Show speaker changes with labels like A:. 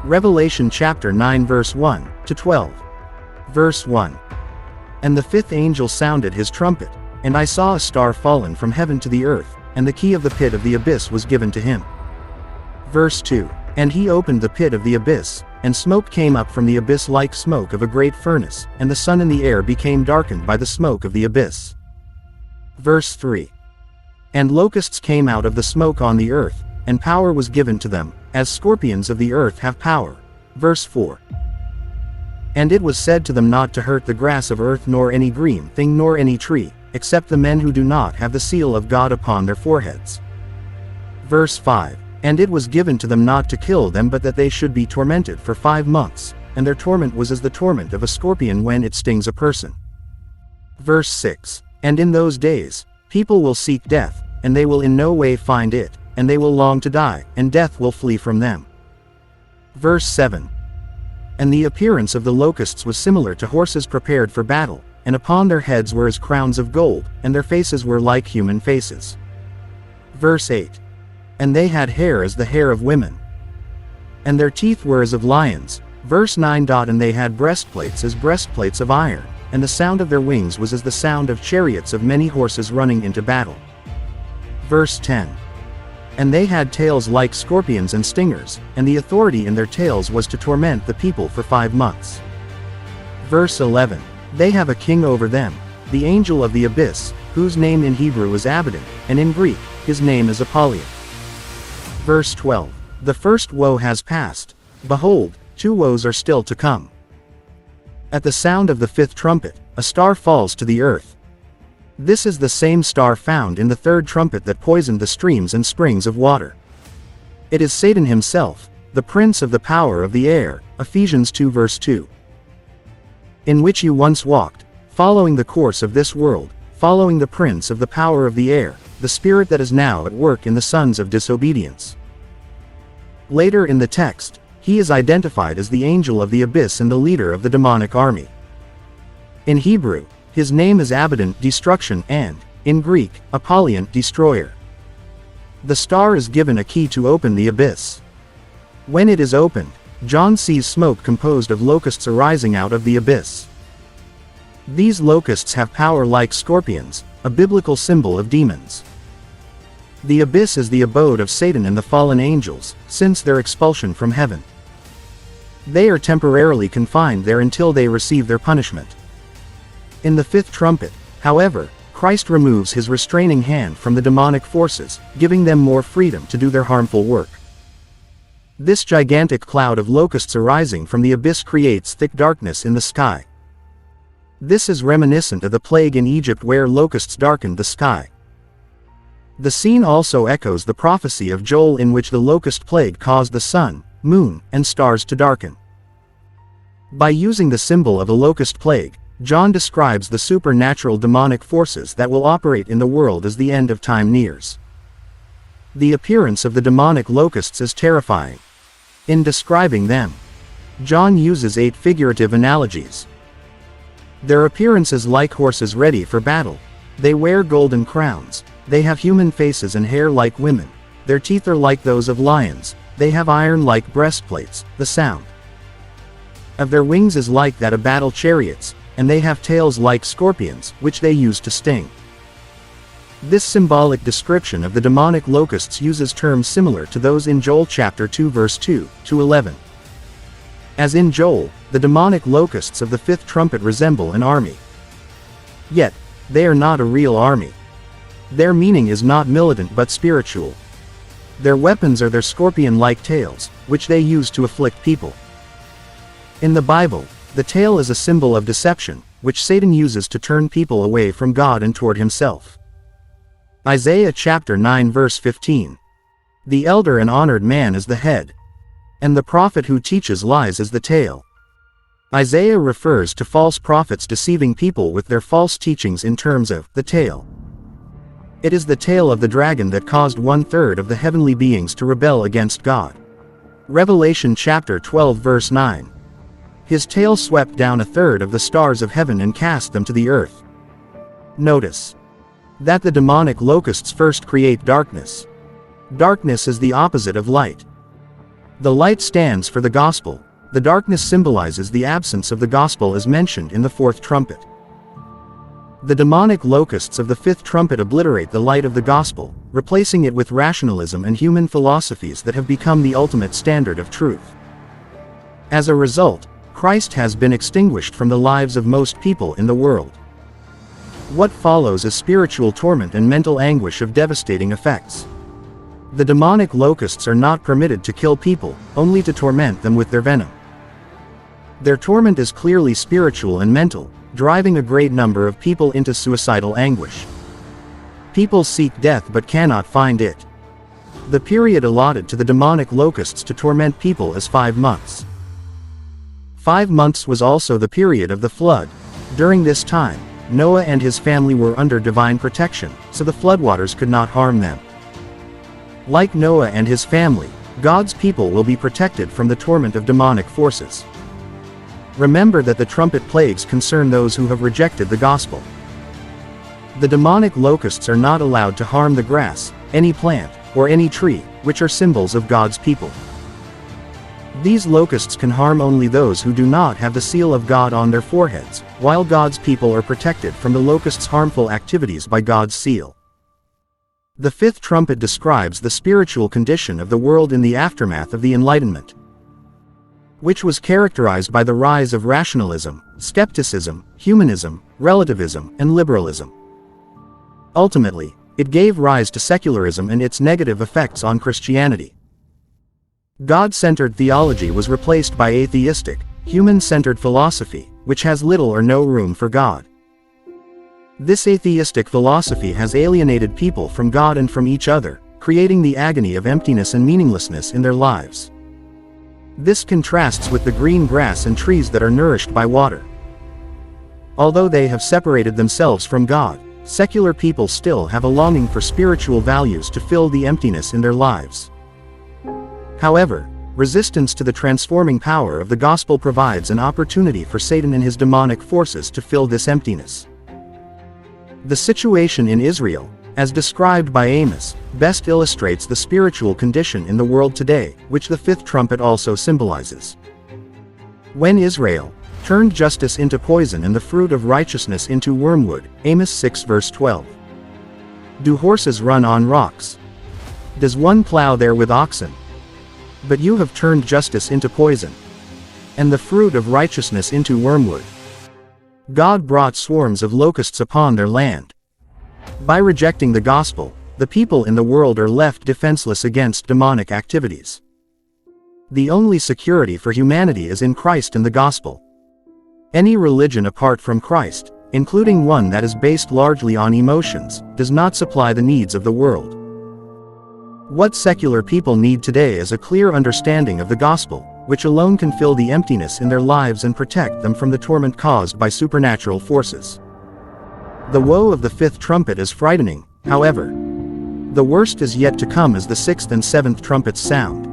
A: Revelation chapter 9 verse 1 to 12. Verse 1. And the fifth angel sounded his trumpet, and I saw a star fallen from heaven to the earth, and the key of the pit of the abyss was given to him. Verse 2. And he opened the pit of the abyss, and smoke came up from the abyss like smoke of a great furnace, and the sun and the air became darkened by the smoke of the abyss. Verse 3. And locusts came out of the smoke on the earth, and power was given to them, as scorpions of the earth have power. Verse 4. And it was said to them not to hurt the grass of earth nor any green thing nor any tree, except the men who do not have the seal of God upon their foreheads. Verse 5. And it was given to them not to kill them but that they should be tormented for 5 months, and their torment was as the torment of a scorpion when it stings a person. Verse 6. And in those days, people will seek death, and they will in no way find it, and they will long to die, and death will flee from them. Verse 7. And the appearance of the locusts was similar to horses prepared for battle, and upon their heads were as crowns of gold, and their faces were like human faces. Verse 8. And they had hair as the hair of women, and their teeth were as of lions. Verse 9. And they had breastplates as breastplates of iron, and the sound of their wings was as the sound of chariots of many horses running into battle. Verse 10. And they had tails like scorpions and stingers, and the authority in their tails was to torment the people for 5 months. Verse 11. They have a king over them, the angel of the abyss, whose name in Hebrew is Abaddon, and in Greek, his name is Apollyon. Verse 12. The first woe has passed. Behold, 2 woes are still to come. At the sound of the 5th trumpet, a star falls to the earth. This is the same star found in the 3rd trumpet that poisoned the streams and springs of water. It is Satan himself, the prince of the power of the air, Ephesians 2 verse 2. In which you once walked, following the course of this world, following the prince of the power of the air, the spirit that is now at work in the sons of disobedience. Later in the text, he is identified as the angel of the abyss and the leader of the demonic army. In Hebrew, his name is Abaddon, destruction, and, in Greek, Apollyon, destroyer. The star is given a key to open the abyss. When it is opened, John sees smoke composed of locusts arising out of the abyss. These locusts have power like scorpions, a biblical symbol of demons. The abyss is the abode of Satan and the fallen angels, since their expulsion from heaven. They are temporarily confined there until they receive their punishment. In the 5th trumpet, however, Christ removes his restraining hand from the demonic forces, giving them more freedom to do their harmful work. This gigantic cloud of locusts arising from the abyss creates thick darkness in the sky. This is reminiscent of the plague in Egypt where locusts darkened the sky. The scene also echoes the prophecy of Joel in which the locust plague caused the sun, moon, and stars to darken. By using the symbol of a locust plague, John describes the supernatural demonic forces that will operate in the world as the end of time nears. The appearance of the demonic locusts is terrifying. In describing them, John uses 8 figurative analogies. Their appearance is like horses ready for battle. They wear golden crowns. They have human faces and hair like women. Their teeth are like those of lions. They have iron like breastplates. The sound of their wings is like that of battle chariots, and they have tails like scorpions, which they use to sting. This symbolic description of the demonic locusts uses terms similar to those in Joel chapter 2 verse 2 to 11. As in Joel, the demonic locusts of the 5th trumpet resemble an army. Yet, they are not a real army. Their meaning is not militant but spiritual. Their weapons are their scorpion-like tails, which they use to afflict people. In the Bible, the tail is a symbol of deception, which Satan uses to turn people away from God and toward himself. Isaiah chapter 9 verse 15. The elder and honored man is the head, and the prophet who teaches lies is the tail. Isaiah refers to false prophets deceiving people with their false teachings in terms of the tail. It is the tail of the dragon that caused 1/3 of the heavenly beings to rebel against God. Revelation chapter 12 verse 9. His tail swept down 1/3 of the stars of heaven and cast them to the earth. Notice that the demonic locusts first create darkness. Darkness is the opposite of light. The light stands for the gospel. The darkness symbolizes the absence of the gospel as mentioned in the fourth trumpet. The demonic locusts of the fifth trumpet obliterate the light of the gospel, replacing it with rationalism and human philosophies that have become the ultimate standard of truth. As a result, Christ has been extinguished from the lives of most people in the world. What follows is spiritual torment and mental anguish of devastating effects. The demonic locusts are not permitted to kill people, only to torment them with their venom. Their torment is clearly spiritual and mental, driving a great number of people into suicidal anguish. People seek death but cannot find it. The period allotted to the demonic locusts to torment people is 5 months. 5 months was also the period of the flood. During this time, Noah and his family were under divine protection, so the floodwaters could not harm them. Like Noah and his family, God's people will be protected from the torment of demonic forces. Remember that the trumpet plagues concern those who have rejected the gospel. The demonic locusts are not allowed to harm the grass, any plant, or any tree, which are symbols of God's people. These locusts can harm only those who do not have the seal of God on their foreheads, while God's people are protected from the locusts' harmful activities by God's seal. The fifth trumpet describes the spiritual condition of the world in the aftermath of the Enlightenment, which was characterized by the rise of rationalism, skepticism, humanism, relativism, and liberalism. Ultimately, it gave rise to secularism and its negative effects on Christianity. God-centered theology was replaced by atheistic, human-centered philosophy, which has little or no room for God. This atheistic philosophy has alienated people from God and from each other, creating the agony of emptiness and meaninglessness in their lives. This contrasts with the green grass and trees that are nourished by water. Although they have separated themselves from God, secular people still have a longing for spiritual values to fill the emptiness in their lives. However, resistance to the transforming power of the gospel provides an opportunity for Satan and his demonic forces to fill this emptiness. The situation in Israel, as described by Amos, best illustrates the spiritual condition in the world today, which the fifth trumpet also symbolizes. When Israel turned justice into poison and the fruit of righteousness into wormwood, Amos 6 verse 12. Do horses run on rocks? Does one plow there with oxen? But you have turned justice into poison, and the fruit of righteousness into wormwood. God brought swarms of locusts upon their land. By rejecting the gospel, the people in the world are left defenseless against demonic activities. The only security for humanity is in Christ and the gospel. Any religion apart from Christ, including one that is based largely on emotions, does not supply the needs of the world. What secular people need today is a clear understanding of the gospel, which alone can fill the emptiness in their lives and protect them from the torment caused by supernatural forces. The woe of the fifth trumpet is frightening, however. The worst is yet to come as the sixth and seventh trumpets sound.